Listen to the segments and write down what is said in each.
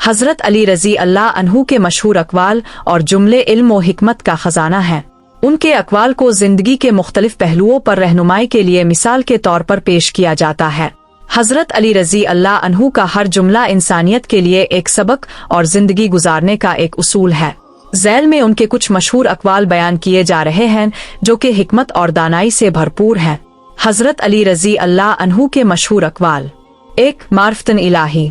हज़रत अली रज़ी अल्लाह अन्हु के मशहूर अक़वाल और जुमले इल्म व हिकमत का ख़जाना हैं। उनके अक़वाल को ज़िंदगी के मुख्तलिफ पहलुओं पर रहनुमाई के लिए मिसाल के तौर पर पेश किया जाता है। हज़रत अली रज़ी अल्लाह अन्हु का हर जुमला इंसानियत के लिए एक सबक और ज़िंदगी गुजारने का एक उसूल है। ज़ैल में उनके कुछ मशहूर अक़वाल बयान किए जा रहे हैं जो कि हिकमत और दानाई से भरपूर हैं। हज़रत अली रज़ी अल्लाह अन्हु के मशहूर अक़वाल। एक, मारिफ़तन इलाही,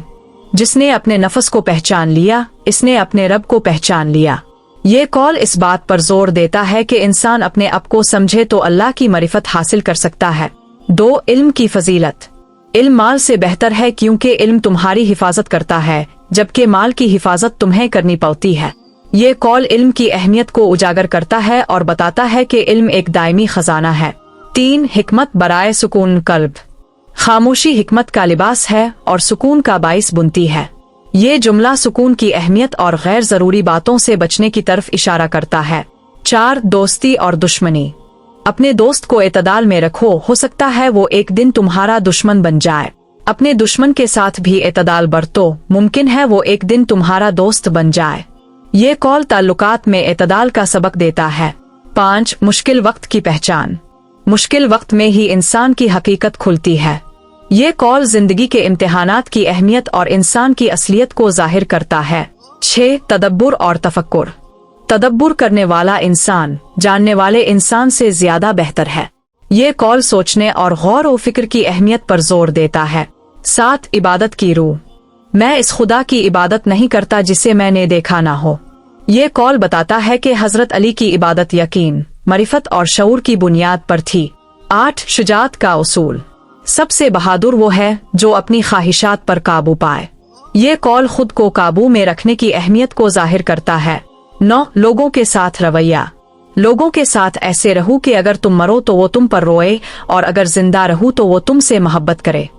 जिसने अपने नफ्स को पहचान लिया, इसने अपने रब को पहचान लिया। ये कौल इस बात पर जोर देता है कि इंसान अपने आप को समझे तो अल्लाह की मरिफत हासिल कर सकता है। 2, इल्म की फजीलत। इल्म माल से बेहतर है क्योंकि इल्म तुम्हारी हिफाजत करता है जबकि माल की हिफाजत तुम्हें करनी पड़ती है। ये कौल इल्म की अहमियत को उजागर करता है और बताता है कि इल्म एक दायमी खजाना है। 3, हिकमत बराए सुकून कल्ब। खामोशी हिकमत का लिबास है और सुकून का बाइस बुनती है। ये जुमला सुकून की अहमियत और गैर जरूरी बातों से बचने की तरफ इशारा करता है। 4, दोस्ती और दुश्मनी। अपने दोस्त को एतदाल में रखो, हो सकता है वो एक दिन तुम्हारा दुश्मन बन जाए। अपने दुश्मन के साथ भी एतदाल बरतो, मुमकिन है वो एक दिन तुम्हारा दोस्त बन जाए। ये कौल ताल्लुकात में एतदाल का सबक देता है। 5, मुश्किल वक्त की पहचान। मुश्किल वक्त में ही इंसान की हकीकत खुलती है। ये कौल जिंदगी के इम्तिहानात की अहमियत और इंसान की असलियत को जाहिर करता है। 6, तदब्बुर और तफक्कुर। तदब्बुर करने वाला इंसान जानने वाले इंसान से ज्यादा बेहतर है। ये कौल सोचने और गौर व फिक्र की अहमियत पर जोर देता है। 7, इबादत की रूह। मैं इस खुदा की इबादत नहीं करता जिसे मैंने देखा ना हो। ये कौल बताता है कि हजरत अली की इबादत यकीन, मरिफत और शऊर की बुनियाद पर थी। 8, शुजात का उसूल। सबसे बहादुर वो है जो अपनी ख्वाहिशात पर काबू पाए। ये कौल खुद को काबू में रखने की अहमियत को जाहिर करता है। 9, लोगों के साथ रवैया। लोगों के साथ ऐसे रहूं कि अगर तुम मरो तो वो तुम पर रोए और अगर जिंदा रहूं तो वो तुमसे मोहब्बत करे।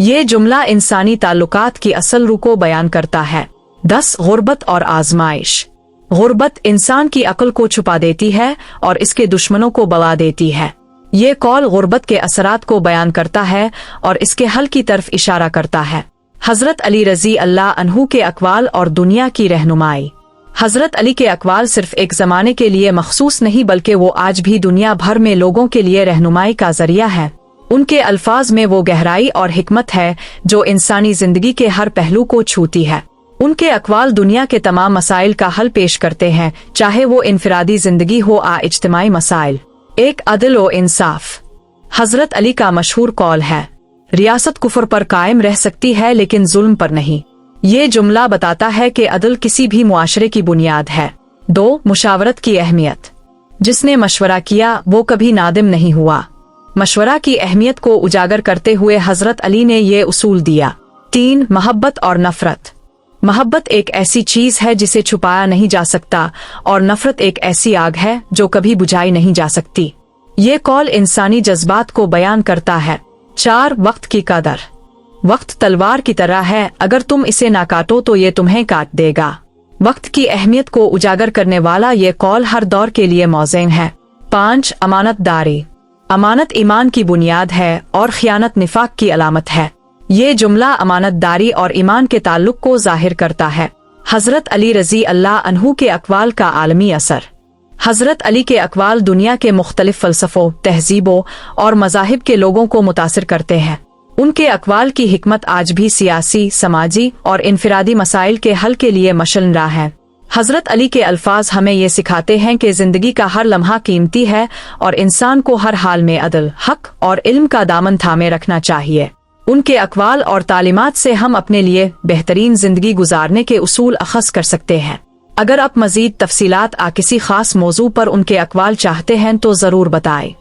ये जुमला इंसानी ताल्लुकात की असल रूह को बयान करता है। 10, गुर्बत और आजमाइश। गुर्बत इंसान की अक्ल को छुपा देती है और इसके दुश्मनों को बला देती है। ये कौल गुर्बत के असरात को बयान करता है और इसके हल की तरफ इशारा करता है। हजरत अली रजी अल्लाह अन्हु के अक़वाल और दुनिया की रहनुमाई। हजरत अली के अक़वाल सिर्फ एक ज़माने के लिए मखसूस नहीं बल्कि वो आज भी दुनिया भर में लोगों के लिए रहनुमाई का जरिया है। उनके अल्फाज में वो गहराई और हिकमत है जो इंसानी जिंदगी के हर पहलू को छूती है। उनके अक़वाल दुनिया के तमाम मसाइल का हल पेश करते हैं, चाहे वो इनफरादी जिंदगी हो या इज्तिमाई मसाइल। 1, अदल व इंसाफ। हजरत अली का मशहूर कौल है, रियासत कुफर पर कायम रह सकती है लेकिन जुल्म पर नहीं। ये जुमला बताता है कि अदल किसी भी मुआशरे की बुनियाद है। 2, मुशावरत की अहमियत। जिसने मशवरा किया वो कभी नादिम नहीं हुआ। मशवरा की अहमियत को उजागर करते हुए हजरत अली ने ये उसूल दिया। 3, मोहब्बत और नफरत। मोहब्बत एक ऐसी चीज है जिसे छुपाया नहीं जा सकता और नफरत एक ऐसी आग है जो कभी बुझाई नहीं जा सकती। ये कौल इंसानी जज्बात को बयान करता है। 4, वक्त की कदर। वक्त तलवार की तरह है, अगर तुम इसे ना काटो तो ये तुम्हें काट देगा। वक्त की अहमियत को उजागर करने वाला ये कौल हर दौर के लिए मौज़ून है। 5, अमानतदारी। अमानत ईमान की बुनियाद है और खियानत निफाक की अलामत है। ये जुमला अमानतदारी और ईमान के ताल्लुक को जाहिर करता है। हजरत अली रजी अल्लाह अन्हु के अक़वाल का आलमी असर। हजरत अली के अक़वाल दुनिया के मुख्तलिफ फ़लसफ़ों, तहजीबों और मज़ाहिब के लोगों को मुतासिर करते हैं। उनके अक़वाल की हिकमत आज भी सियासी, समाजी और इनफरादी मसाइल के हल के लिए मशअल है। हजरत अली के अल्फाज हमें ये सिखाते हैं कि जिंदगी का हर लम्हा कीमती है और इंसान को हर हाल में अदल, हक और इल्म का दामन थामे रखना चाहिए। उनके अक़वाल और तालीमात से हम अपने लिए बेहतरीन जिंदगी गुजारने के उसूल अख़ज़ कर सकते हैं। अगर आप मज़ीद तफसीलात किसी खास मौजू पर उनके अक़वाल चाहते हैं तो ज़रूर बताएं।